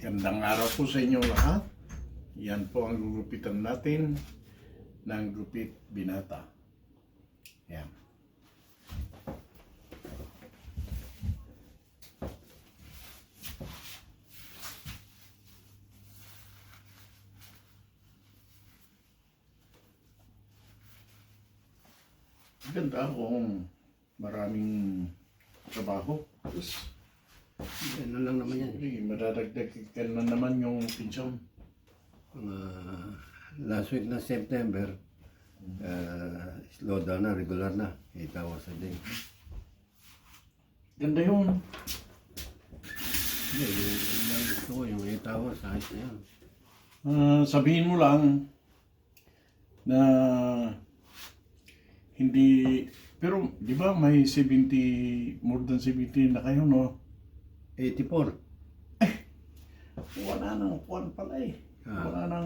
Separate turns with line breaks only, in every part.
Gandang araw po sa inyo lahat. Yan po ang gugupitan natin ng Gupit Binata. Yan. Ganda kung maraming trabaho. Tapos,
Ano lang naman yan.
madadagdag ka na naman yung pinsyon.
Last week na September, slow down na, regular na. 8 hours a day.
Ganda yun.
Hindi, yung gusto ko, yung 8 hours, ayos na yan.
Sabihin mo lang na hindi, pero di ba may 70, more than 70 na kayo, no?
84.
Wala nang kuwan pala eh. Wala nang,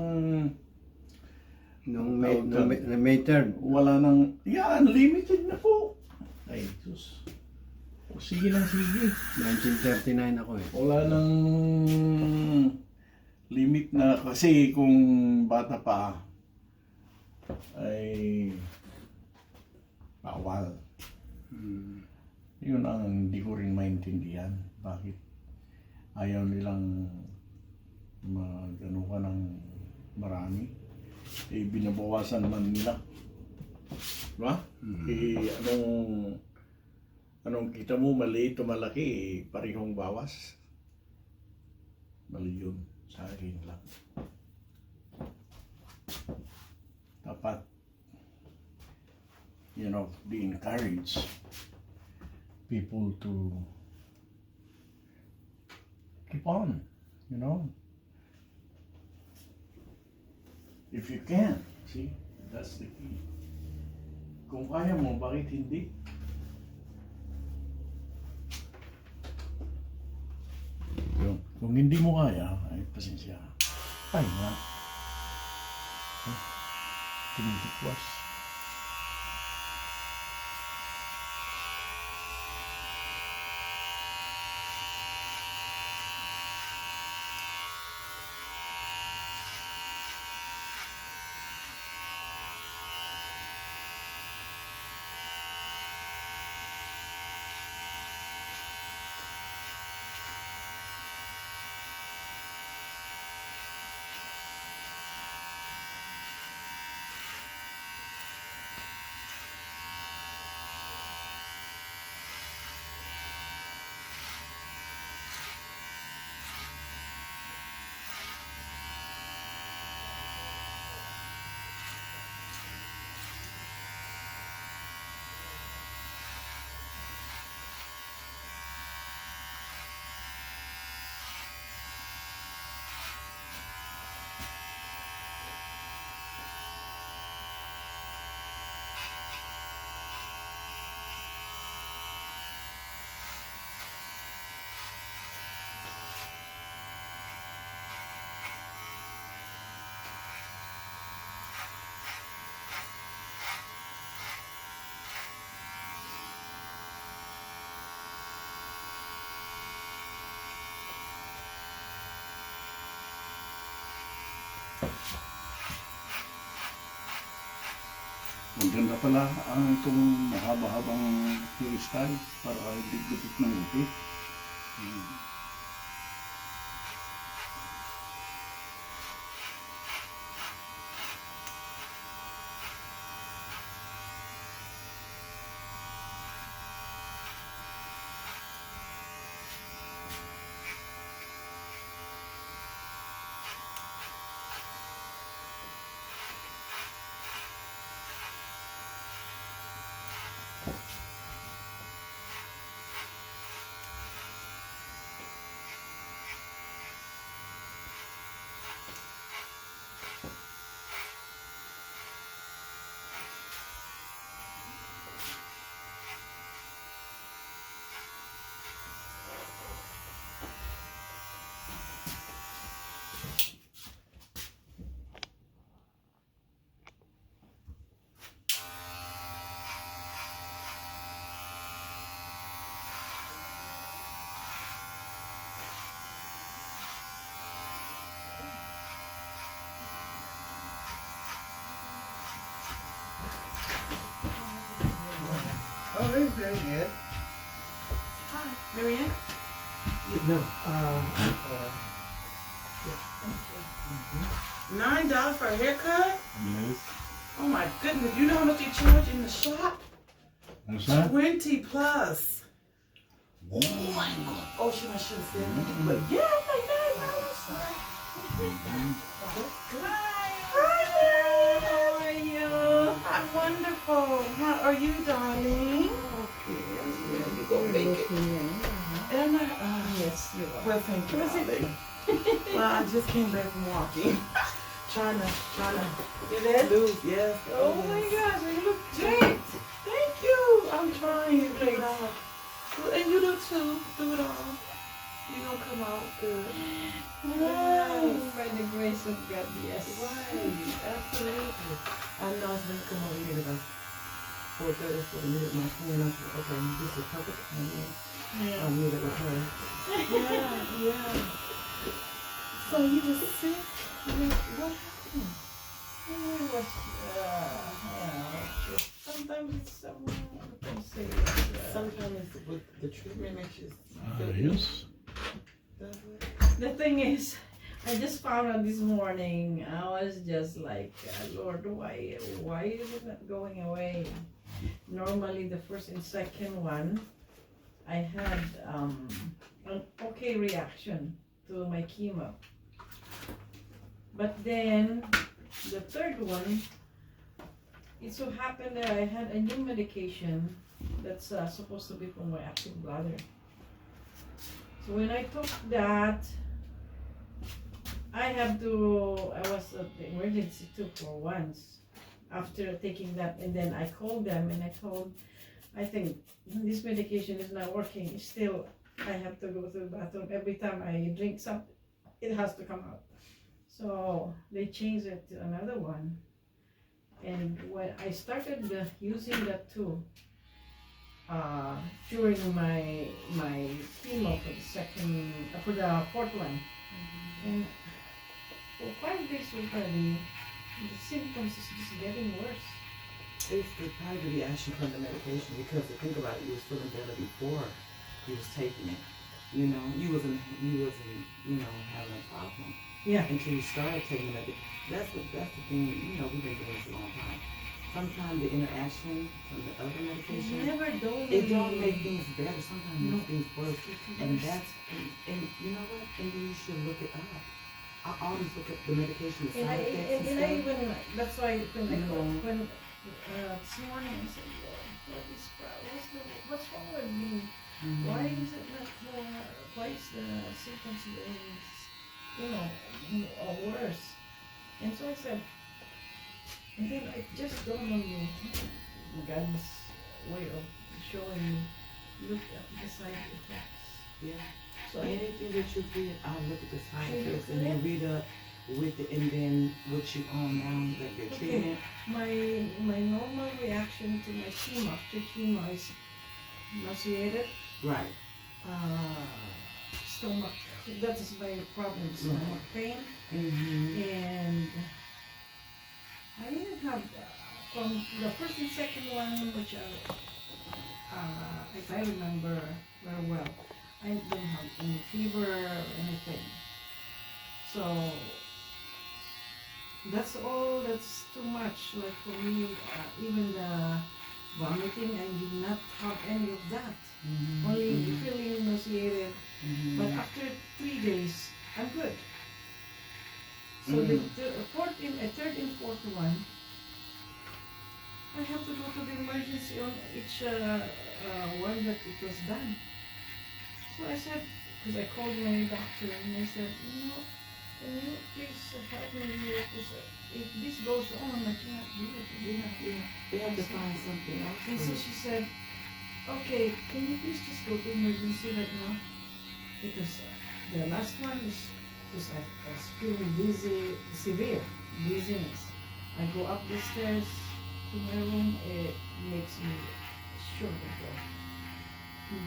Nung May 3rd,
wala nang, yan, limited na po. Ay, Diyos. O, sige lang, sige.
1939 ako eh.
Wala nang limit na, kasi kung bata pa, ay bawal. Yun ang hindi ko rin maintindihan. Bakit ayaw nilang mag-ano ka ng marami? Eh, binabawasan man nila. Diba? Eh, anong kita mo, maliit o malaki, eh, parehong bawas. Mali yun. Sa akin lang. Dapat, be encouraged people to keep on, if you can. See, that's the key. Kung kaya mo, bakit hindi? Kung hindi mo kaya, ay pasensya. Ay nga. Tinitikwas. Maganda pala ang itong mahaba-habang hairstyle para hindi gupit ng gupit. doing very good.
Hi, Marianne?
No.
$9 for a haircut?
Yes.
Oh my goodness, you know how much you charge in the shop?
What's that?
20 plus. Oh my god. Oh, shouldn't have said that. But yeah, like $9. Hi, Marianne. How are you? I'm wonderful. How are you, darling? Okay, yeah, you go make it. Am I? Yes, you are. Well, thank you, darling. Well, I just came back from walking. trying to
You did?
lose, yes.
Oh my gosh, you look great.
Thank you. I'm trying to do it all. And you do too. Do it all. You're going to come out good.
Wow, by the grace of God, yes.
Right. Absolutely. I know I was going to come over here because 4:30 for the minute my friend. I said, okay, this is perfect.
Yeah.
I knew that with her. Yeah. So you were sick? What happened?
It was, sometimes it's I can say
Sometimes with the treatment makes you
Yes.
does it?
the thing is, I just found out this morning. I was just like, Lord, why is it not going away? Normally, the first and second one, I had an okay reaction to my chemo. But then the third one, it so happened that I had a new medication that's supposed to be for my active bladder. So when I took that, I was at the emergency too for once after taking that, and then I called them and I think this medication is not working. Still, I have to go to the bathroom every time I drink something. It has to come out. So they changed it to another one. And when I started using that too, during my chemo for the fourth one, and for 5 days already, the symptoms is just getting worse.
It's probably the reaction from the medication because think about it, you was feeling better before you was taking it. You know, you wasn't having a problem.
Yeah.
Until you started taking it. That's the thing, we've been doing this a long time. Sometimes the interaction from the other medication, it don't make things better. Sometimes it makes things worse. And you know what? And you should look it up. I always look at the medication, the side effects and
I
stuff.
even, that's why when I called, this morning I said, Lord, what's wrong with me? Why is it not, why is the symptoms worse? And so I said, and then I just dawned on me, God's way of showing me, look at the side effects.
Yeah.
So
Anything that you get, I'll look at the side effects and then read up with it, and then what you on down, like your treatment.
My normal reaction to my chemo after chemo is nauseated.
Right.
Stomach. That is my problem. Stomach pain. And I didn't have from the first and second one, which if I remember very well, I didn't have any fever or anything. So that's all. That's too much. Like for me, even the vomiting, I did not have any of that. Only feeling nauseated. But after 3 days, I'm good. So the third and fourth one, I have to go to the emergency on each one that it was done. So I said, because I called my doctor and I said, can you please help me here? Because if this goes on, I cannot do it.
They have to find something else.
And so she said, okay, can you please just go to emergency right now? Because the last one is just I was feeling dizzy, severe dizziness. I go up the stairs to my room, it makes me short of breath.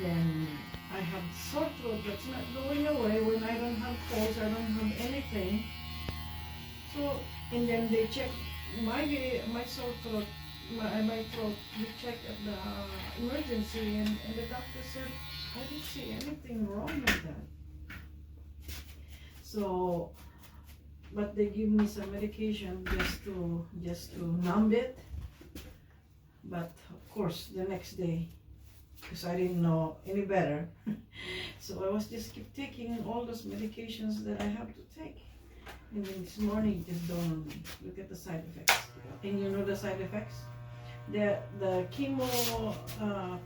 Then I have sore throat that's not going away when I don't have colds, I don't have anything. So, and then they check my sore throat my throat. We checked at the emergency, and the doctor said I didn't see anything wrong with that. So, but they give me some medication just to numb it. But of course, the next day, because I didn't know any better, so I was just keep taking all those medications that I have to take. And then this morning, it just dawned on me. Look at the side effects. And you know the side effects? The chemo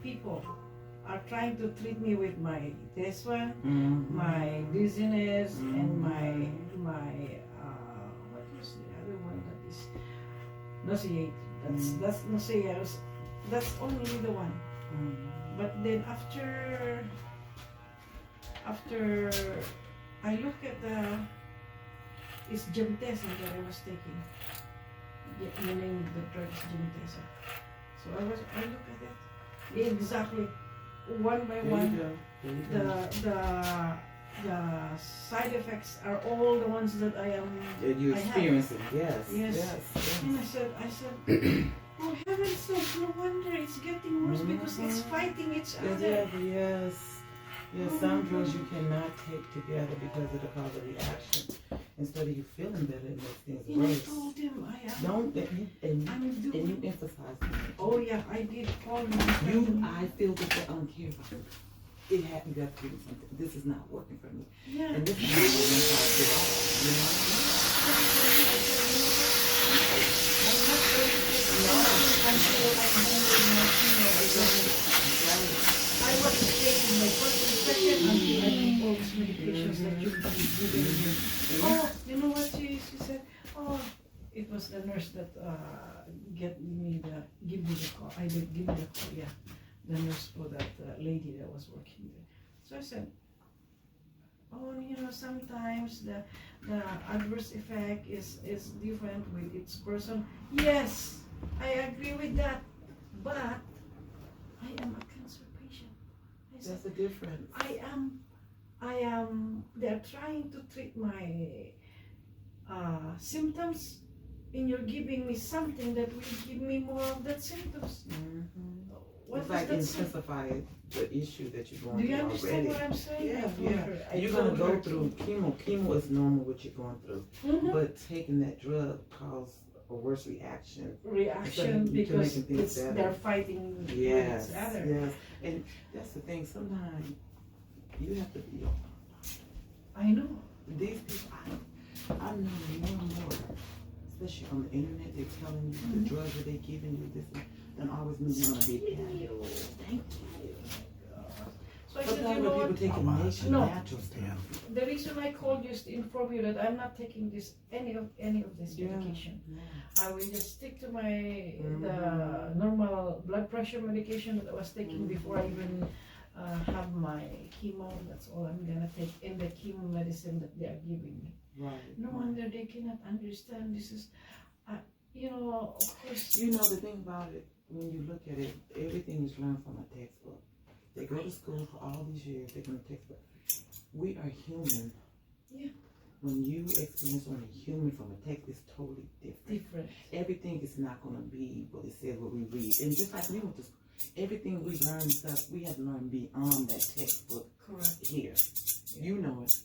people are trying to treat me with this one, my dizziness, and my what was the other one that is nauseating? That's nauseous. That's only the one. But then after I look at it's Gemtesa that I was taking. The name of the drug is Gemtesa. So I look at it exactly one by one. The side effects are all the ones that I am.
That you experiencing? Yes.
And I said, oh heaven's sake, no wonder it's getting worse because it's fighting each other.
Yes, some drugs you cannot take together because of the cause of reaction. Instead of you feeling better, it makes things worse.
I told him I am.
Don't, and you emphasize that.
Oh yeah, I did call him.
I feel that I don't care about it. You got to do something. This is not working for me.
Yeah.
And this is not working for me at all. You know?
I'm not going to take until I'm done with my chemo. I was taking my first and second until I took all these medications that you've been giving me. Oh, you know what she said? Oh, it was the nurse that give me the call. I did give me the call, yeah. The nurse for that lady that was working there. So I said, oh, sometimes the adverse effect is different with each person. Yes, I agree with that, but I am a cancer patient.
That's the difference.
I am, they're trying to treat my symptoms, and you're giving me something that will give me more of that symptoms. What
it's like
does that
intensify the issue that you're going
Do
through
you understand
already.
what I'm saying?
Yeah. You're going to go through chemo. Chemo is normal what you're going through. But taking that drug causes a worse reaction.
Because they're fighting with each other.
Yes. And that's the thing. Sometimes you have to be.
I know.
These people, I'm knowing more and more, especially on the internet, they're telling you the drugs that they're giving you, this and always mean you're going to be bad. Thank you.
So I said,
Sometimes
you know
people
what?
taking natural stuff.
The reason I called you is to inform you that I'm not taking any of this medication. I will just stick to my the normal blood pressure medication that I was taking before I even have my chemo. That's all I'm gonna take in the chemo medicine that they are giving me.
Right.
No wonder they cannot understand. This is, of course.
The thing about it, when you look at it, everything is learned from a textbook. They go to school for all these years, they're going to textbook. We are human.
Yeah.
When you experience on a human from a text, it's totally different. Everything is not going to be what it says, what we read. And just like we went to school, everything we learn and stuff, we have to learn beyond that textbook.
Correct.
Here. You know it.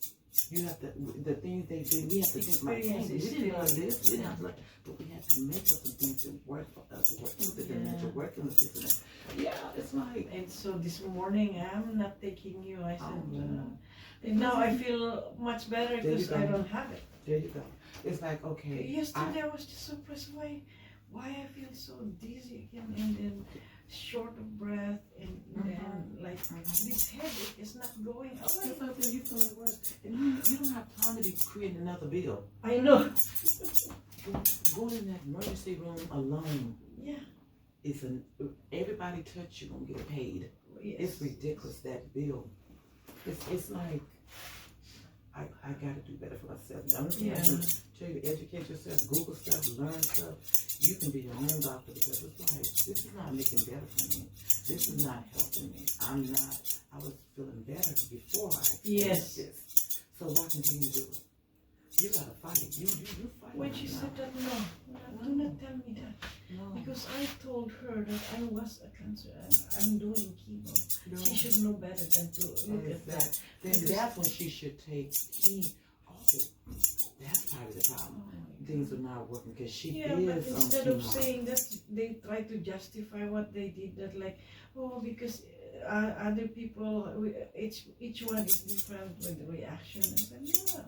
You have to, the things they do, we have to think like, hey, we didn't learn this, we didn't have to learn, but we have to make up some things that work for us, working with the dementia, working with this and that. Yeah, it's like.
And so this morning, I'm not taking you. I said, and now I feel much better because I don't have it.
There you go. It's like, okay.
Yesterday I was just surprised why I feel so dizzy again and then short of breath and then like this headache is not going away.
It's like you feel it worse. And you don't have time to be creating another bill.
I know.
Going in that emergency room alone.
Yeah.
Everybody touch you gonna get paid.
Yes.
It's ridiculous, that bill. It's like I gotta do better for myself. The only thing I can tell you, educate yourself, Google stuff, learn stuff. You can be your own doctor because it's like, this is not making better for me. This is not helping me. I was feeling better before I did this. So why continue to do it? You gotta fight. You fight.
When she said that, no, do not tell me that.
No.
Because I told her that I was a cancer and I'm doing chemo.
No.
She should know better than to look at that.
Then
Because-
that's when she should take heed. Oh, that's probably the problem. Things are not working because she
Yeah,
is
but instead of
chemo.
saying that, they try to justify what they did. That like, oh, because other people, each one is different with the reaction. I said, yeah,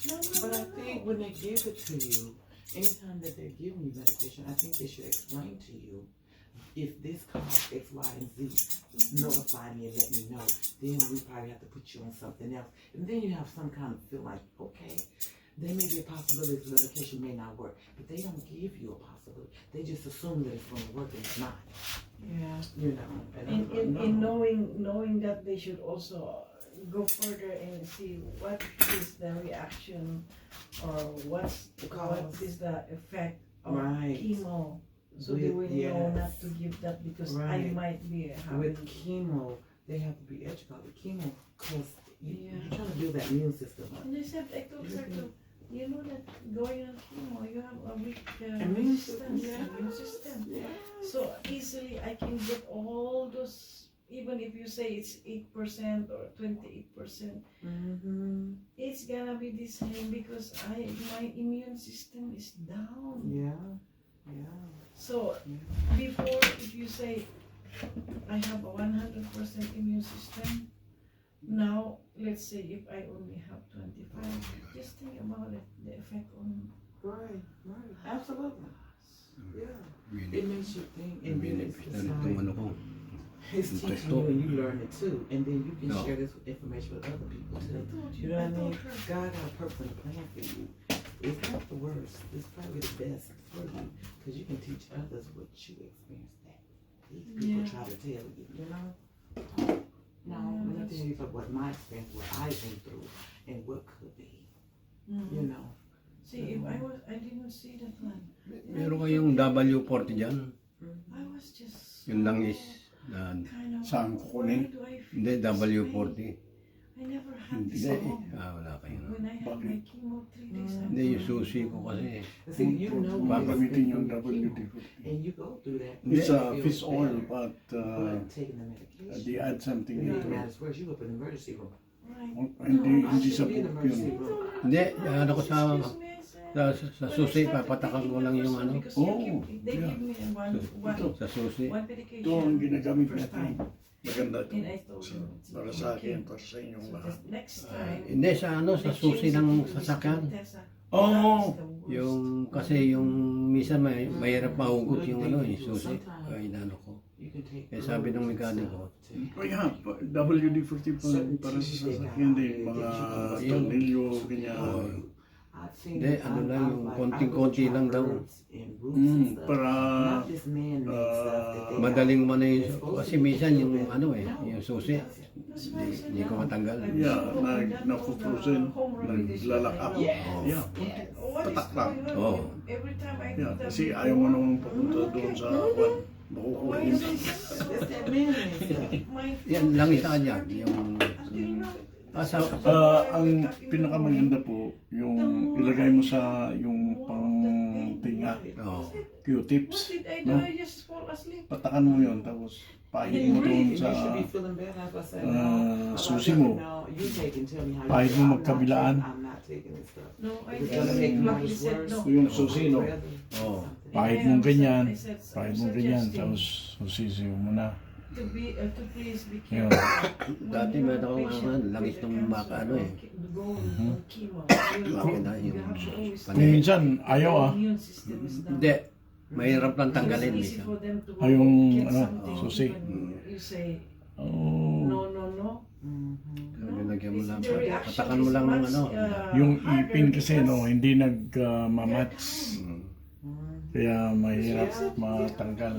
no.
But I think when they give it to you, anytime that they're giving you medication, I think they should explain to you, if this causes X, Y, and Z, notify me and let me know. Then we probably have to put you on something else. And then you have some kind of feel like, okay, there may be a possibility this medication may not work, but they don't give you a possibility. They just assume that it's going to work and it's not.
Yeah.
You know. And
In knowing that they should also go further and see what is the reaction or what is the effect of
Right.
chemo, so they will know
Yes.
not to give that because I
Right.
might be having.
With chemo, they have to be educated. With chemo, because
Yeah.
you're trying to build that immune system up.
And I said, I told her to, you know that going on chemo, you have a weak
Immune
resistance,
system.
immune system.
Yeah.
So easily I can get all those, even if you say it's 8% or 28%,
Mm-hmm.
it's gonna be the same because my immune system is down.
Yeah. Yeah.
So before, if you say I have a 100% immune system, now let's say if I only have 25, just think about it, the effect on
Right. Right. Absolutely. Yeah.
Really,
It makes you think, and then
really,
it's
itong ano ko.
it's
yung
teaching
testo.
you and you learn it too, and then you can
No.
share this information with other people
I
too.
told
You
you,
know
I
what I
told
mean?
her.
God got a purpose and a plan for you. It's not the worst. It's probably the best for you because you can teach others what you experienced. That these people
Yeah.
try to tell you, you know. No, let me tell you what my experience, what I've been through, and what could be. You know.
See, if I didn't see that one.
Meron kayong W40 dyan.
I was just
Yung langis na,
kind of,
Saan kukunin?
why do I feel
hindi,
this way?
W40.
I never had this
Hindi,
at home.
wala kayo.
When I had my chemo 3 days after.
Hindi, yung susi ko kasi.
See, you know what
Gagamitin
it's
yung
been through
WD-40.
chemo, and you go through that.
It's
you
a
feel
fish oil,
better,
but
but taking the medication.
they add something
You know,
into it.
matters worse. You up in the emergency room.
Right.
Hindi sa
should be in the
book
emergency
yun.
room.
Hindi, ano ko sa,
Excuse me, I said.
sa susi, papatakan ko lang yung ano.
Because you
Oh,
give- they
yeah.
give me
Sa susi.
one medication.
Ito ang ginagamit
first
natin.
time.
Maganda ito.
And I told you, it's
Para
okay.
sa akin, para sa inyong
So
lahat.
just next time,
Hindi, sa ano, sa susi ng sasakyan.
Oh!
Yung, kasi yung minsan mahirap mahugot yung ano eh, susi. Kaya inano ko.
You can take.
Eh, sabi ng mekaniko.
Kaya, WD-40 pa para sa sasakyan din. Mga tornilyo, ganyan.
Hindi, ano lang, yung konting-konti lang daw.
Para
Madaling man kasi minsan yung ano eh, yung susi. Hindi ko matanggal.
Yeah, na-frozen, naglalak up. Yeah, patak lang.
Oo.
Every time I do
Yeah,
that,
kasi ayaw mo naman papunta doon sa kwan.
why
Makukulit.
is it
It's that mayonnaise.
my
Yan lang isa dyan, yung
until now,
sa
Ang pinakamaganda po, yung ilagay mo sa yung pang-tinga,
oh,
what
Q-tips.
did I do?
No?
I just fall asleep.
Patakan mo yun, tapos pahid mo doon sa susi mo. Pahid mo magkabilaan.
No, I
It's
just
gonna make
luckily
matters
said
worse.
no.
Yung susi, no?
oh,
Pahid mo ganyan, pahid mo ganyan, tapos susisiw mo na.
To please be
Yun.
careful.
Dati meron akong ano, langis ng maka ano eh.
Go
Mm-hmm.
on chemo.
Bakit na
You
yung
have to always
Kung minsan, ayaw ah.
immune system is down.
Hindi, mahirap lang tanggalin
It's easy
minsan.
for them to
Ay, yung,
get
ano,
something
susi.
when you say
Oh,
no, no, no.
Lagyan mo lang,
The reaction
patakan mo
is
lang ng
much,
ano.
yung
harder
ipin kasi
because
no, hindi nagmamats.
Mm.
Kaya mahirap matanggal.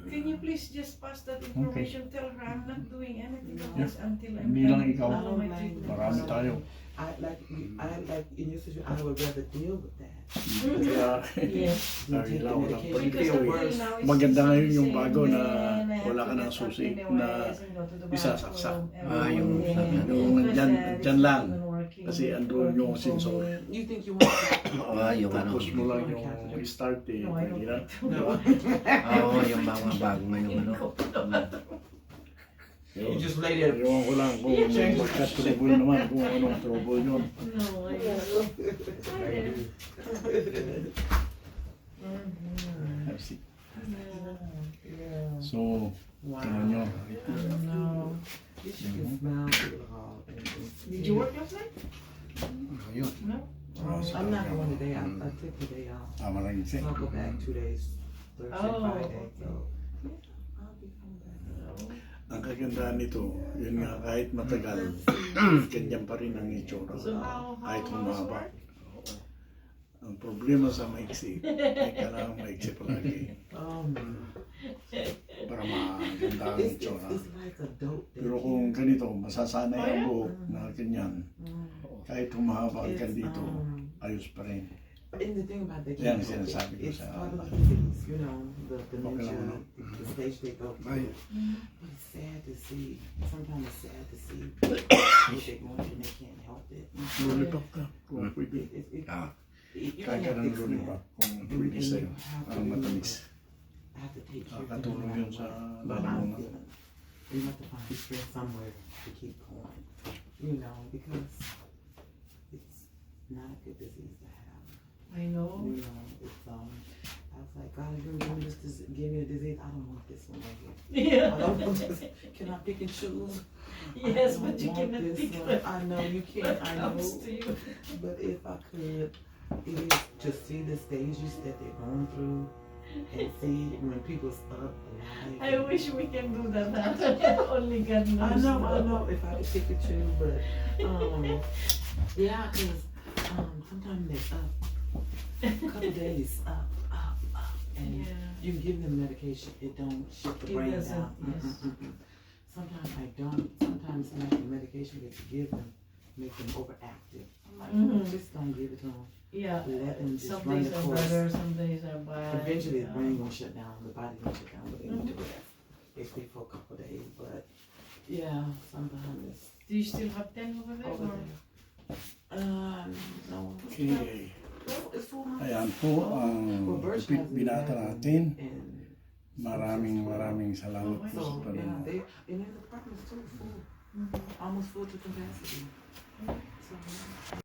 Can you please just pass that information? Tell her I'm not doing anything of
Yeah.
this until I'm
Hindi lang
done
ikaw.
with all my treatment.
Marami tayo.
I like in your situation. I would rather deal with that.
Kaya,
Yes.
than take the
Kailangan ng
medication.
Because
Ikaw,
the
eh.
pill now is
Maganda
easy
ngayon
to
yung
say,
bago na
"Man, I have
wala
to
ka ng
get
susi
up
na
anyways and go to the
isasaksak.
bathroom
Ah, yung
every day."
ano,
Yung dyan lang.
Doesn't work working.
Kasi andun yung
working for
sensor.
me.
You think you want to?
Yung ano.
Tapos mo lang yung start eh.
No, I don't
Mahirap.
like to.
Oo, yung mga bago ngayong ano.
You just lay there.
Ewan ko lang kung magka-trouble naman kung anong trouble yun.
No, I don't.
Kasi-
Yeah.
So, tingnan nyo.
No.
You should get smile through the hall.
Did you work last night?
Yun.
No.
I'm not going today. I took the day off.
Tama lang
So
yun.
I'll go back 2 days. Thursday,
Oh,
Friday.
okay.
So I'll be coming back.
Ang kagandaan nito, yun nga, kahit matagal, ganyan pa rin ang itsura.
So how
Kahit
how's
humaba.
work?
Ang problema sa maiksi, ay kailangan maiksi palagi
Oh man.
para maganda ang itsura.
It's like a dope.
Pero kung ganito, masasanay ang buhok na ganyan, kahit humahaba ka dito, ayos pa rin.
And the thing about that,
Yan ang sinasabi ko
it's
sa-
part of the disease, you know, the dementia,
ano.
the stage they go
Ay.
through. But it's sad to see. Sometimes it's sad to see what they're going through and they can't help it.
Lollipop ka, kung pwede.
Ah.
You
Kaya
can't
ka ng
fix that.
lollipop kung pwede sa'yo. Ang matamis.
I have to take care of it
Katulong
no
yun
matter
sa
what.
lalo
I'm
mo.
feeling. You have to find strength somewhere to keep going. You know, because it's not a good disease to have.
I know.
You know, it's I was like, God, if you're gonna give me give me a disease, I don't want this one right here. I
Yeah.
don't want this. Can I pick and choose?
Yes,
I
but you
don't want
cannot
this
pick
one.
what
I know you can't. I know.
comes to you.
But if I could, it is to see the stages that they're going through and see when people's up alive.
I wish we can do that. Huh? Only God knows.
I know if I could pick and choose, but yeah, because sometimes they're up. A couple days up, and
Yeah.
you give them medication, it don't shut the
It
brain
doesn't,
down.
yes.
Sometimes I don't. Sometimes like the medication that you give them make them overactive. I'm like, just don't give it to them.
Yeah.
Let them just
Some
run
days
the
are
course.
better, some days are bad.
Eventually, the
yeah.
brain gonna shut down, the body gonna shut down, but they need to rest. They sleep for a couple of days, but yeah, sometimes it's
Do you still have 10 over there?
over
or?
there. No.
Okay.
It's 4 months.
Ayan po ang Gupit Binata natin.
And
Maraming salamat po sa
so, yeah,
panonood.
they in their department's too full, almost full to capacity. So.